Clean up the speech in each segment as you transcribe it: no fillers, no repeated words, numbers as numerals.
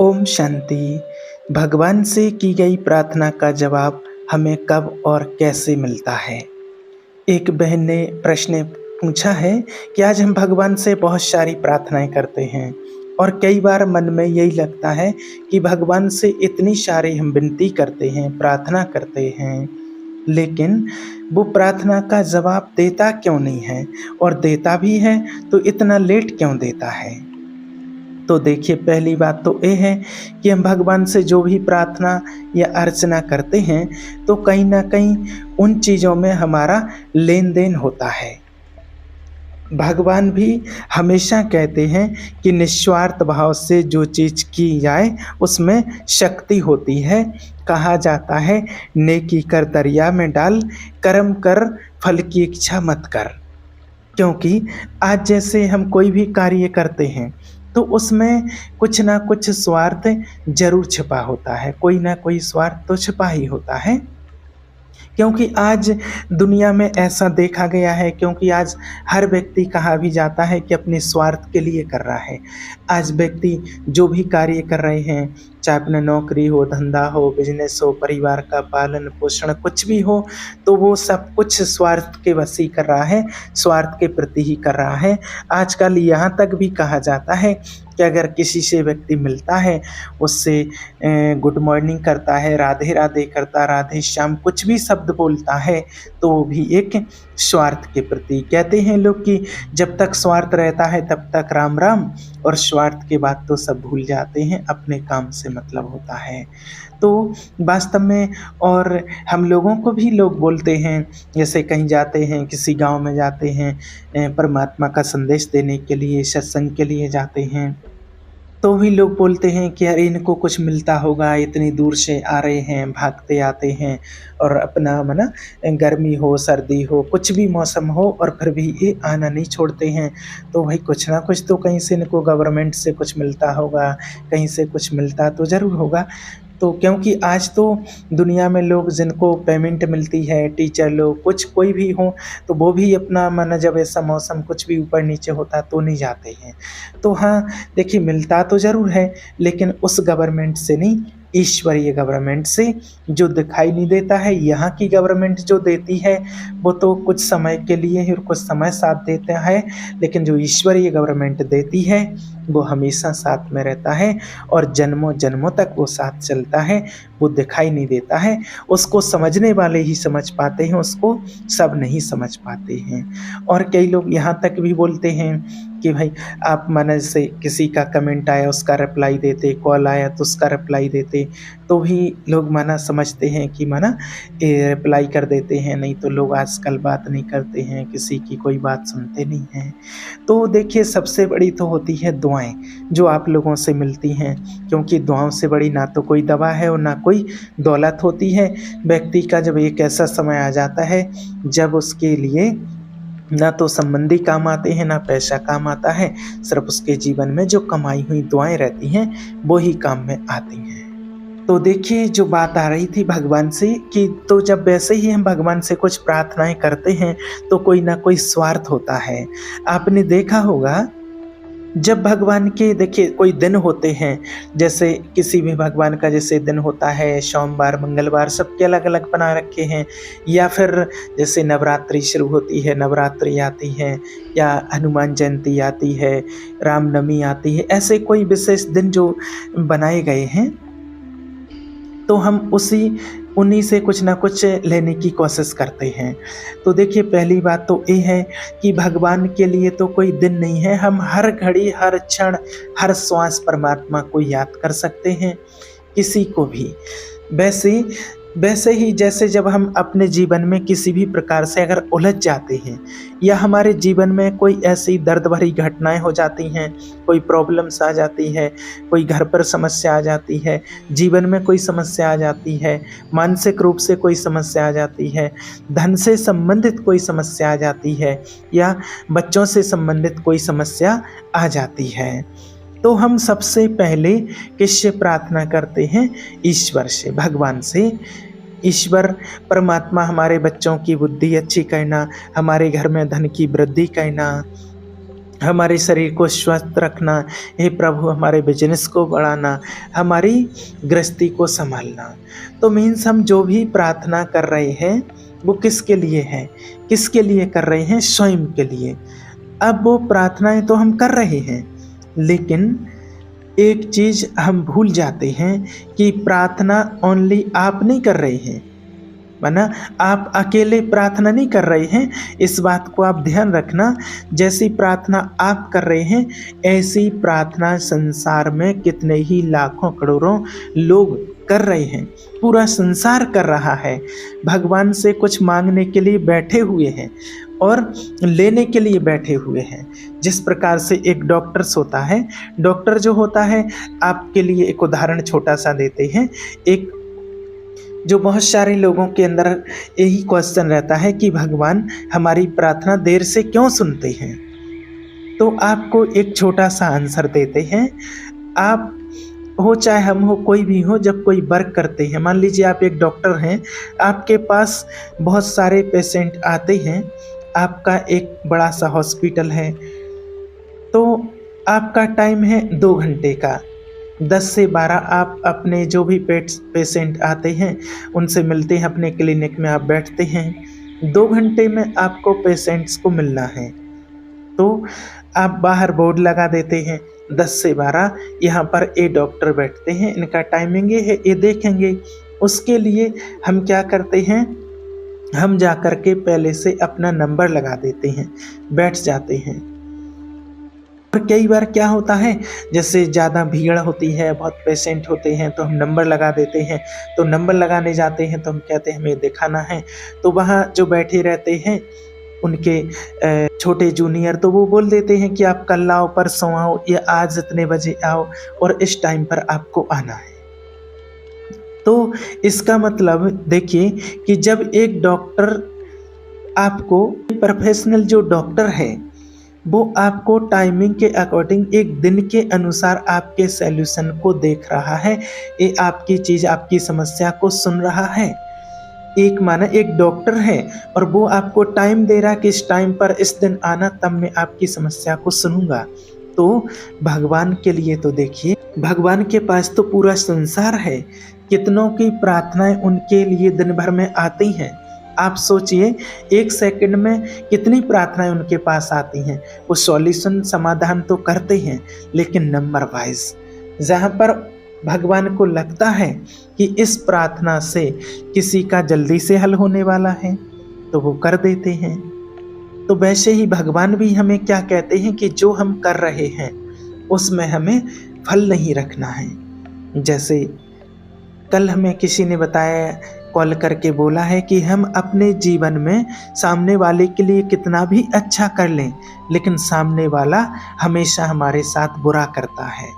ओम शांति। भगवान से की गई प्रार्थना का जवाब हमें कब और कैसे मिलता है? एक बहन ने प्रश्न पूछा है कि आज हम भगवान से बहुत सारी प्रार्थनाएं करते हैं और कई बार मन में यही लगता है कि भगवान से इतनी सारी हम विनती करते हैं, प्रार्थना करते हैं, लेकिन वो प्रार्थना का जवाब देता क्यों नहीं है? और देता भी है तो इतना लेट क्यों देता है? तो देखिए, पहली बात तो ये है कि हम भगवान से जो भी प्रार्थना या अर्चना करते हैं तो कहीं न कहीं उन चीज़ों में हमारा लेन-देन होता है। भगवान भी हमेशा कहते हैं कि निस्वार्थ भाव से जो चीज़ की जाए उसमें शक्ति होती है। कहा जाता है, नेकी कर दरिया में डाल, कर्म कर फल की इच्छा मत कर। क्योंकि आज जैसे हम कोई भी कार्य करते हैं तो उसमें कुछ ना कुछ स्वार्थ ज़रूर छिपा होता है, कोई ना कोई स्वार्थ तो छिपा ही होता है। क्योंकि आज दुनिया में ऐसा देखा गया है, क्योंकि आज हर व्यक्ति कहा भी जाता है कि अपने स्वार्थ के लिए कर रहा है। आज व्यक्ति जो भी कार्य कर रहे हैं, चाहे अपना नौकरी हो, धंधा हो, बिजनेस हो, परिवार का पालन पोषण कुछ भी हो, तो वो सब कुछ स्वार्थ के वश ही कर रहा है, स्वार्थ के प्रति ही कर रहा है। आजकल यहाँ तक भी कहा जाता है कि अगर किसी से व्यक्ति मिलता है, उससे गुड मॉर्निंग करता है, राधे राधे करता, राधे श्याम कुछ भी शब्द बोलता है, तो वो भी एक स्वार्थ के प्रति। कहते हैं लोग कि जब तक स्वार्थ रहता है तब तक राम राम, और स्वार्थ के बाद तो सब भूल जाते हैं, अपने काम से मतलब होता है। तो वास्तव में और हम लोगों को भी लोग बोलते हैं, जैसे कहीं जाते हैं, किसी गांव में जाते हैं, परमात्मा का संदेश देने के लिए, सत्संग के लिए जाते हैं, तो भी लोग बोलते हैं कि अरे इनको कुछ मिलता होगा, इतनी दूर से आ रहे हैं, भागते आते हैं, और अपना मना गर्मी हो, सर्दी हो, कुछ भी मौसम हो, और फिर भी ये आना नहीं छोड़ते हैं। तो भाई कुछ ना कुछ तो कहीं से इनको गवर्नमेंट से कुछ मिलता होगा, कहीं से कुछ मिलता तो ज़रूर होगा। तो क्योंकि आज तो दुनिया में लोग जिनको पेमेंट मिलती है, टीचर लोग कुछ कोई भी हो, तो वो भी अपना माना जब ऐसा मौसम कुछ भी ऊपर नीचे होता तो नहीं जाते हैं। तो हाँ, देखिए मिलता तो ज़रूर है, लेकिन उस गवर्नमेंट से नहीं, ईश्वरीय गवर्नमेंट से जो दिखाई नहीं देता है। यहाँ की गवर्नमेंट जो देती है वो तो कुछ समय के लिए ही और कुछ समय साथ देता है, लेकिन जो ईश्वरीय गवर्नमेंट देती है वो हमेशा साथ में रहता है और जन्मों जन्मों तक वो साथ चलता है। वो दिखाई नहीं देता है, उसको समझने वाले ही समझ पाते हैं, उसको सब नहीं समझ पाते हैं। और कई लोग यहाँ तक भी बोलते हैं कि भाई आप माना जैसे किसी का कमेंट आया उसका रिप्लाई देते, कॉल आया तो उसका रिप्लाई देते, तो भी लोग माना समझते हैं कि माना ये रिप्लाई कर देते हैं, नहीं तो लोग आजकल बात नहीं करते हैं, किसी की कोई बात सुनते नहीं हैं। तो देखिए, सबसे बड़ी तो होती है दुआएं जो आप लोगों से मिलती हैं, क्योंकि दुआओं से बड़ी ना तो कोई दवा है और ना कोई दौलत होती है। व्यक्ति का जब एक ऐसा समय आ जाता है जब उसके लिए ना तो संबंधी काम आते हैं, ना पैसा काम आता है, सिर्फ उसके जीवन में जो कमाई हुई दुआएं रहती हैं वो ही काम में आती हैं। तो देखिए, जो बात आ रही थी भगवान से कि तो जब वैसे ही हम भगवान से कुछ प्रार्थनाएं करते हैं तो कोई ना कोई स्वार्थ होता है। आपने देखा होगा, जब भगवान के देखिए कोई दिन होते हैं, जैसे किसी भी भगवान का जैसे दिन होता है, सोमवार मंगलवार सबके अलग अलग बना रखे हैं, या फिर जैसे नवरात्रि शुरू होती है, नवरात्रि आती है, या हनुमान जयंती आती है, रामनवमी आती है, ऐसे कोई विशेष दिन जो बनाए गए हैं, तो हम उन्हीं से कुछ ना कुछ लेने की कोशिश करते हैं। तो देखिए, पहली बात तो ये है कि भगवान के लिए तो कोई दिन नहीं है, हम हर घड़ी, हर क्षण, हर श्वास परमात्मा को याद कर सकते हैं, किसी को भी। वैसे ही जैसे जब हम अपने जीवन में किसी भी प्रकार से अगर उलझ जाते हैं, या हमारे जीवन में कोई ऐसी दर्द भरी घटनाएं हो जाती हैं, कोई प्रॉब्लम्स आ जाती है, कोई घर पर समस्या आ जाती है, जीवन में कोई समस्या आ जाती है, मानसिक रूप से कोई समस्या आ जाती है, धन से संबंधित कोई समस्या आ जाती है, या बच्चों से संबंधित कोई समस्या आ जाती है, तो हम सबसे पहले किससे प्रार्थना करते हैं? ईश्वर से, भगवान से। ईश्वर परमात्मा हमारे बच्चों की बुद्धि अच्छी करना, हमारे घर में धन की वृद्धि करना, हमारे शरीर को स्वस्थ रखना, हे प्रभु हमारे बिजनेस को बढ़ाना, हमारी गृहस्थी को संभालना। तो मीन्स हम जो भी प्रार्थना कर रहे हैं वो किसके लिए है? किसके लिए कर रहे हैं? स्वयं के लिए। अब वो प्रार्थनाएं तो हम कर रहे हैं, लेकिन एक चीज हम भूल जाते हैं कि प्रार्थना ओनली आप नहीं कर रहे हैं, माना आप अकेले प्रार्थना नहीं कर रहे हैं। इस बात को आप ध्यान रखना, जैसी प्रार्थना आप कर रहे हैं ऐसी प्रार्थना संसार में कितने ही लाखों करोड़ों लोग कर रहे हैं, पूरा संसार कर रहा है। भगवान से कुछ मांगने के लिए बैठे हुए हैं और लेने के लिए बैठे हुए हैं। जिस प्रकार से एक डॉक्टर्स होता है, डॉक्टर जो होता है, आपके लिए एक उदाहरण छोटा सा देते हैं। एक जो बहुत सारे लोगों के अंदर यही क्वेश्चन रहता है कि भगवान हमारी प्रार्थना देर से क्यों सुनते हैं, तो आपको एक छोटा सा आंसर देते हैं। आप हो चाहे हम हो, कोई भी हो, जब कोई वर्क करते हैं, मान लीजिए आप एक डॉक्टर हैं, आपके पास बहुत सारे पेशेंट आते हैं, आपका एक बड़ा सा हॉस्पिटल है, तो आपका टाइम है 2 घंटे का। 10 से 12 आप अपने जो भी पेशेंट आते हैं उनसे मिलते हैं, अपने क्लिनिक में आप बैठते हैं। 2 घंटे में आपको पेशेंट्स को मिलना है, तो आप बाहर बोर्ड लगा देते हैं 10 से 12 यहाँ पर ये डॉक्टर बैठते हैं, इनका टाइमिंग ये है, ये देखेंगे। उसके लिए हम क्या करते हैं, हम जा कर के पहले से अपना नंबर लगा देते हैं, बैठ जाते हैं। और कई बार क्या होता है, जैसे ज़्यादा भीड़ होती है, बहुत पेशेंट होते हैं, तो हम नंबर लगा देते हैं। तो नंबर लगाने जाते हैं तो हम कहते हैं हमें दिखाना है, तो वहाँ जो बैठे रहते हैं उनके छोटे जूनियर, तो वो बोल देते हैं कि आप कल आओ, परसों आओ, या आज इतने बजे आओ और इस टाइम पर आपको आना है। तो इसका मतलब देखिए कि जब एक डॉक्टर आपको, प्रोफेशनल जो डॉक्टर है, वो आपको टाइमिंग के अकॉर्डिंग एक दिन के अनुसार आपके सॉल्यूशन को देख रहा है, ये आपकी चीज़, आपकी समस्या को सुन रहा है। एक माना एक डॉक्टर है और वो आपको टाइम दे रहा है कि इस टाइम पर इस दिन आना, तब मैं आपकी समस्या को सुनूंगा। तो भगवान के लिए तो देखिए, भगवान के पास तो पूरा संसार है, कितनों की प्रार्थनाएं उनके लिए दिन भर में आती हैं। आप सोचिए 1 सेकंड में कितनी प्रार्थनाएं उनके पास आती हैं। वो सॉल्यूशन, समाधान तो करते हैं, लेकिन नंबर वाइज, जहाँ पर भगवान को लगता है कि इस प्रार्थना से किसी का जल्दी से हल होने वाला है, तो वो कर देते हैं। तो वैसे ही भगवान भी हमें क्या कहते हैं कि जो हम कर रहे हैं उसमें हमें फल नहीं रखना है। जैसे कल हमें किसी ने बताया, कॉल करके बोला है कि हम अपने जीवन में सामने वाले के लिए कितना भी अच्छा कर लें, लेकिन सामने वाला हमेशा हमारे साथ बुरा करता है।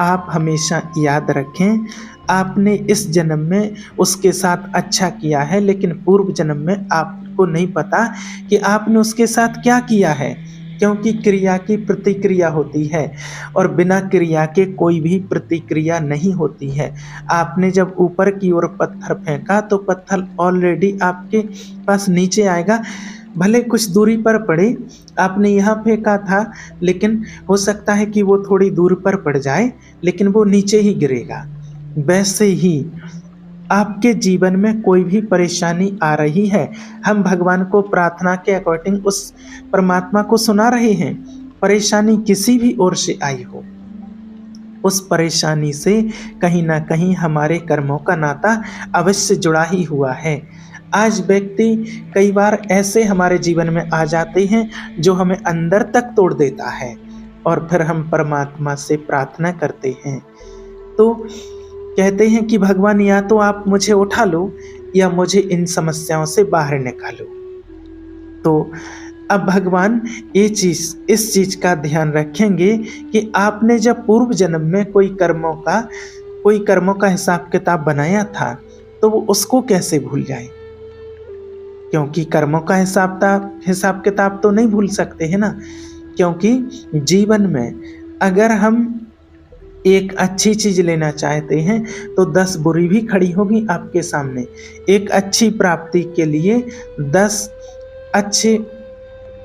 आप हमेशा याद रखें, आपने इस जन्म में उसके साथ अच्छा किया है, लेकिन पूर्व जन्म में आपको नहीं पता कि आपने उसके साथ क्या किया है, क्योंकि क्रिया की प्रतिक्रिया होती है और बिना क्रिया के कोई भी प्रतिक्रिया नहीं होती है। आपने जब ऊपर की ओर पत्थर फेंका तो पत्थर ऑलरेडी आपके पास नीचे आएगा, भले कुछ दूरी पर पड़े। आपने यहाँ फेंका था, लेकिन हो सकता है कि वो थोड़ी दूर पर पड़ जाए, लेकिन वो नीचे ही गिरेगा। वैसे ही आपके जीवन में कोई भी परेशानी आ रही है, हम भगवान को प्रार्थना के अकॉर्डिंग उस परमात्मा को सुना रहे हैं। परेशानी किसी भी ओर से आई हो, उस परेशानी से कहीं ना कहीं हमारे कर्मों का नाता अवश्य जुड़ा ही हुआ है। आज व्यक्ति कई बार ऐसे हमारे जीवन में आ जाते हैं जो हमें अंदर तक तोड़ देता है, और फिर हम परमात्मा से प्रार्थना करते हैं तो कहते हैं कि भगवान या तो आप मुझे उठा लो या मुझे इन समस्याओं से बाहर निकालो। तो अब भगवान इस चीज का ध्यान रखेंगे कि आपने जब पूर्व जन्म में कोई कर्मों का हिसाब किताब बनाया था, तो वो उसको कैसे भूल जाए, क्योंकि कर्मों का हिसाब किताब तो नहीं भूल सकते हैं ना। क्योंकि जीवन में अगर हम एक अच्छी चीज लेना चाहते हैं तो 10 बुरी भी खड़ी होगी आपके सामने। एक अच्छी प्राप्ति के लिए 10 अच्छे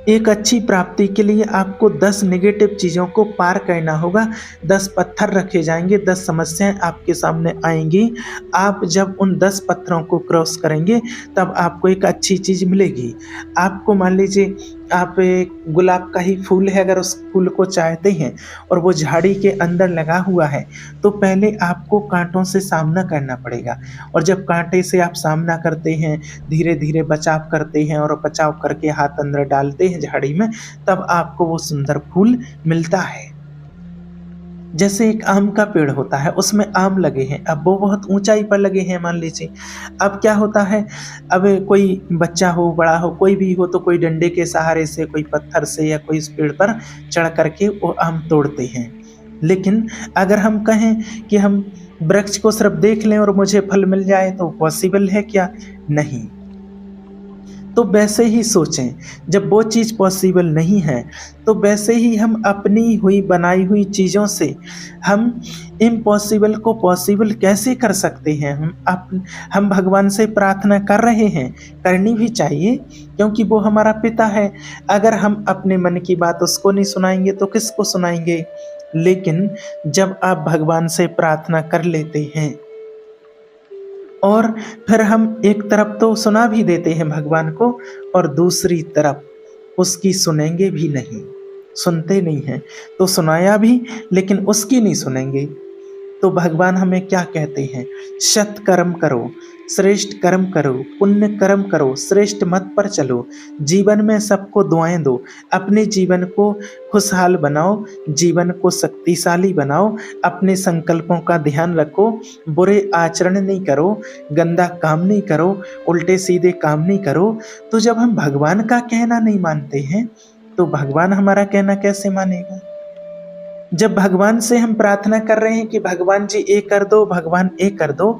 एक अच्छी प्राप्ति के लिए आपको 10 नेगेटिव चीज़ों को पार करना होगा। 10 पत्थर रखे जाएंगे, 10 समस्याएं आपके सामने आएंगी। आप जब उन 10 पत्थरों को क्रॉस करेंगे तब आपको एक अच्छी चीज़ मिलेगी। आपको मान लीजिए आप एक गुलाब का ही फूल है, अगर उस फूल को चाहते हैं और वो झाड़ी के अंदर लगा हुआ है तो पहले आपको कांटों से सामना करना पड़ेगा। और जब कांटे से आप सामना करते हैं, धीरे धीरे बचाव करते हैं और बचाव करके हाथ अंदर डालते हैं झाड़ी में, तब आपको वो सुंदर फूल मिलता है। जैसे एक आम का पेड़ होता है, उसमें आम लगे हैं, अब वो बहुत ऊंचाई पर लगे हैं मान लीजिए। अब क्या होता है, अब कोई बच्चा हो, बड़ा हो, कोई भी हो, तो कोई डंडे के सहारे से, कोई पत्थर से या कोई इस पेड़ पर चढ़ करके वो आम तोड़ते हैं। लेकिन अगर हम कहें कि हम वृक्ष को सिर्फ देख लें और मुझे फल मिल जाए, तो पॉसिबल है क्या? नहीं। तो वैसे ही सोचें, जब वो चीज़ पॉसिबल नहीं है तो वैसे ही हम अपनी हुई बनाई हुई चीज़ों से हम इम्पॉसिबल को पॉसिबल कैसे कर सकते हैं? हम भगवान से प्रार्थना कर रहे हैं, करनी भी चाहिए, क्योंकि वो हमारा पिता है। अगर हम अपने मन की बात उसको नहीं सुनाएंगे तो किसको सुनाएंगे? लेकिन जब आप भगवान से प्रार्थना कर लेते हैं और फिर हम एक तरफ तो सुना भी देते हैं भगवान को और दूसरी तरफ उसकी सुनेंगे भी नहीं, सुनते नहीं हैं, तो सुनाया भी लेकिन उसकी नहीं सुनेंगे। तो भगवान हमें क्या कहते हैं? सत कर्म करो, श्रेष्ठ कर्म करो, पुण्य कर्म करो, श्रेष्ठ मत पर चलो, जीवन में सबको दुआएं दो, अपने जीवन को खुशहाल बनाओ, जीवन को शक्तिशाली बनाओ, अपने संकल्पों का ध्यान रखो, बुरे आचरण नहीं करो, गंदा काम नहीं करो, उल्टे सीधे काम नहीं करो। तो जब हम भगवान का कहना नहीं मानते हैं तो भगवान हमारा कहना कैसे मानेगा? जब भगवान से हम प्रार्थना कर रहे हैं कि भगवान जी ये कर दो, भगवान ये कर दो,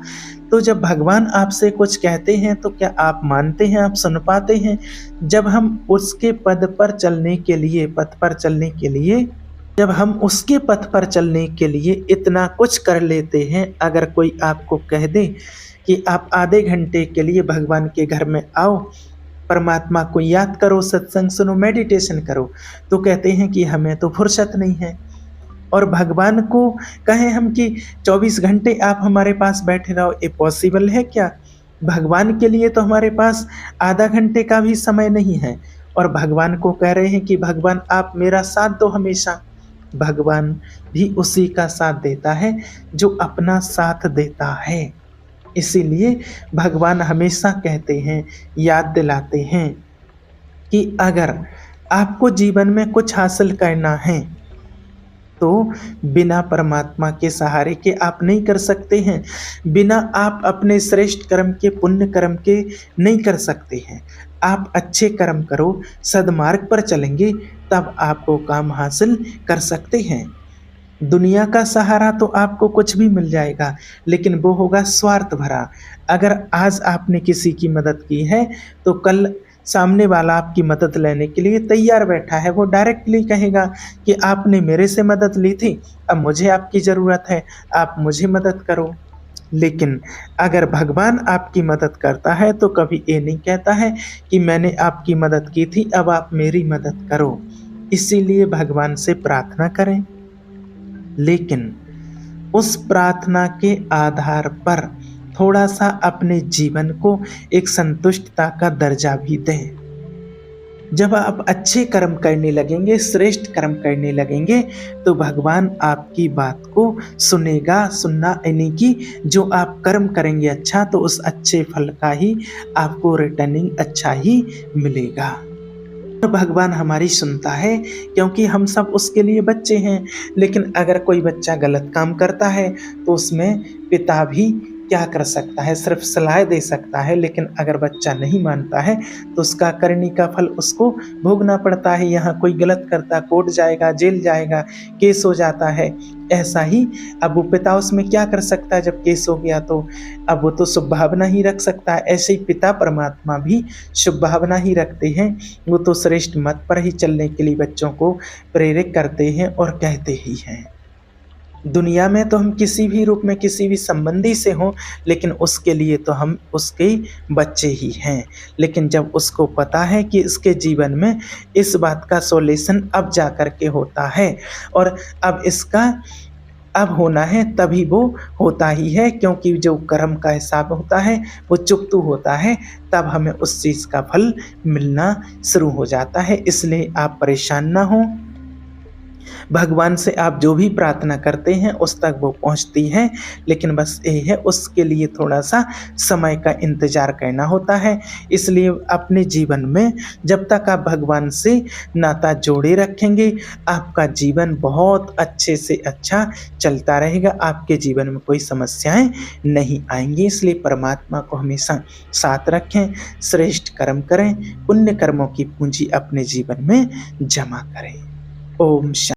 तो जब भगवान आपसे कुछ कहते हैं तो क्या आप मानते हैं, आप सुन पाते हैं? जब हम उसके पद पर चलने के लिए, पथ पर चलने के लिए, जब हम उसके पथ पर चलने के लिए इतना कुछ कर लेते हैं, अगर कोई आपको कह दे कि आप आधे घंटे के लिए भगवान के घर में आओ, परमात्मा को याद करो, सत्संग सुनो, मेडिटेशन करो, तो कहते हैं कि हमें तो फुर्सत नहीं है। और भगवान को कहें हम कि 24 घंटे आप हमारे पास बैठे रहो, ये पॉसिबल है क्या? भगवान के लिए तो हमारे पास आधा घंटे का भी समय नहीं है और भगवान को कह रहे हैं कि भगवान आप मेरा साथ दो हमेशा। भगवान भी उसी का साथ देता है जो अपना साथ देता है। इसीलिए भगवान हमेशा कहते हैं, याद दिलाते हैं कि अगर आपको जीवन में कुछ हासिल करना है तो बिना परमात्मा के सहारे के आप नहीं कर सकते हैं, बिना आप अपने श्रेष्ठ कर्म के, पुण्य कर्म के नहीं कर सकते हैं। आप अच्छे कर्म करो, सद्मार्ग पर चलेंगे तब आपको काम हासिल कर सकते हैं। दुनिया का सहारा तो आपको कुछ भी मिल जाएगा, लेकिन वो होगा स्वार्थ भरा। अगर आज आपने किसी की मदद की है तो कल सामने वाला आपकी मदद लेने के लिए तैयार बैठा है। वो डायरेक्टली कहेगा कि आपने मेरे से मदद ली थी, अब मुझे आपकी ज़रूरत है, आप मुझे मदद करो। लेकिन अगर भगवान आपकी मदद करता है तो कभी ये नहीं कहता है कि मैंने आपकी मदद की थी, अब आप मेरी मदद करो। इसीलिए भगवान से प्रार्थना करें, लेकिन उस प्रार्थना के आधार पर थोड़ा सा अपने जीवन को एक संतुष्टता का दर्जा भी दें। जब आप अच्छे कर्म करने लगेंगे, श्रेष्ठ कर्म करने लगेंगे, तो भगवान आपकी बात को सुनेगा। सुनना यानी कि जो आप कर्म करेंगे अच्छा, तो उस अच्छे फल का ही आपको रिटर्निंग अच्छा ही मिलेगा। तो भगवान हमारी सुनता है क्योंकि हम सब उसके लिए बच्चे हैं। लेकिन अगर कोई बच्चा गलत काम करता है तो उसमें पिता भी क्या कर सकता है? सिर्फ सलाह दे सकता है। लेकिन अगर बच्चा नहीं मानता है तो उसका करने का फल उसको भोगना पड़ता है। यहाँ कोई गलत करता, कोर्ट जाएगा, जेल जाएगा, केस हो जाता है। ऐसा ही अब वो पिता उसमें क्या कर सकता है? जब केस हो गया तो अब वो तो शुभ भावना ही रख सकता है। ऐसे ही पिता परमात्मा भी शुभ भावना ही रखते हैं। वो तो श्रेष्ठ मत पर ही चलने के लिए बच्चों को प्रेरित करते हैं और कहते ही हैं। दुनिया में तो हम किसी भी रूप में किसी भी संबंधी से हों, लेकिन उसके लिए तो हम उसके बच्चे ही हैं। लेकिन जब उसको पता है कि इसके जीवन में इस बात का सॉल्यूशन अब जा कर के होता है और अब इसका अब होना है, तभी वो होता ही है, क्योंकि जो कर्म का हिसाब होता है वो चुकतू होता है, तब हमें उस चीज़ का फल मिलना शुरू हो जाता है। इसलिए आप परेशान ना हों, भगवान से आप जो भी प्रार्थना करते हैं उस तक वो पहुँचती है, लेकिन बस ये है उसके लिए थोड़ा-सा समय का इंतज़ार करना होता है। इसलिए अपने जीवन में जब तक आप भगवान से नाता जोड़े रखेंगे, आपका जीवन बहुत अच्छे से अच्छा चलता रहेगा, आपके जीवन में कोई समस्याएँ नहीं आएँगी। इसलिए परमात्मा को हमेशा साथ रखें, श्रेष्ठ कर्म करें, पुण्य कर्मों की पूँजी अपने जीवन में जमा करें। ओम शा